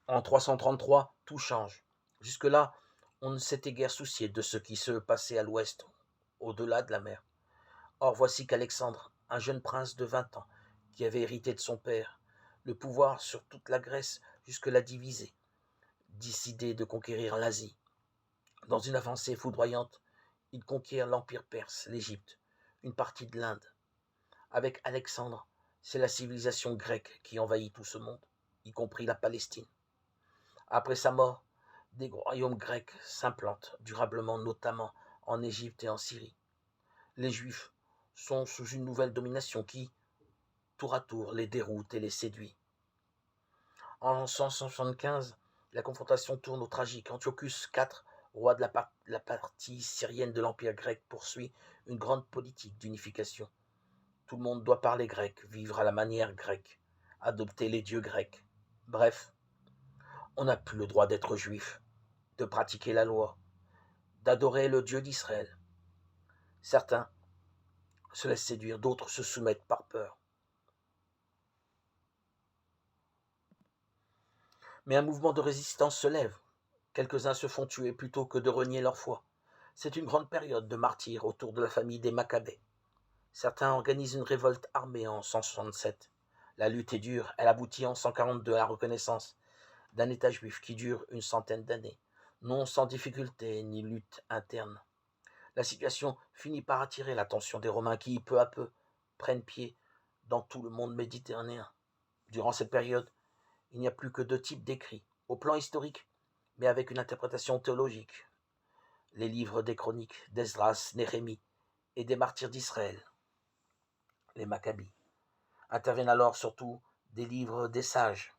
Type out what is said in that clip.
En 333, tout change. Jusque-là, on ne s'était guère soucié de ce qui se passait à l'ouest, au-delà de la mer. Or voici qu'Alexandre, un jeune prince de 20 ans, qui avait hérité de son père le pouvoir sur toute la Grèce jusque-là divisée, décidait de conquérir l'Asie. Dans une avancée foudroyante, il conquiert l'Empire perse, l'Égypte, une partie de l'Inde. Avec Alexandre, c'est la civilisation grecque qui envahit tout ce monde, y compris la Palestine. Après sa mort, des royaumes grecs s'implantent durablement, notamment en Égypte et en Syrie. Les Juifs sont sous une nouvelle domination qui, tour à tour, les déroute et les séduit. En 175, la confrontation tourne au tragique. Antiochus IV, roi de la partie syrienne de l'Empire grec, poursuit une grande politique d'unification. Tout le monde doit parler grec, vivre à la manière grecque, adopter les dieux grecs. Bref, on n'a plus le droit d'être juif, de pratiquer la loi, d'adorer le Dieu d'Israël. Certains se laissent séduire, d'autres se soumettent par peur. Mais un mouvement de résistance se lève. Quelques-uns se font tuer plutôt que de renier leur foi. C'est une grande période de martyrs autour de la famille des Maccabées. Certains organisent une révolte armée en 167. La lutte est dure, elle aboutit en 142 à la reconnaissance d'un État juif qui dure une centaine d'années, non sans difficulté ni lutte interne. La situation finit par attirer l'attention des Romains qui, peu à peu, prennent pied dans tout le monde méditerranéen. Durant cette période, il n'y a plus que deux types d'écrits, au plan historique, mais avec une interprétation théologique. Les livres des chroniques d'Esdras, Néhémie et des martyrs d'Israël, les Maccabis. Interviennent alors surtout des livres des sages,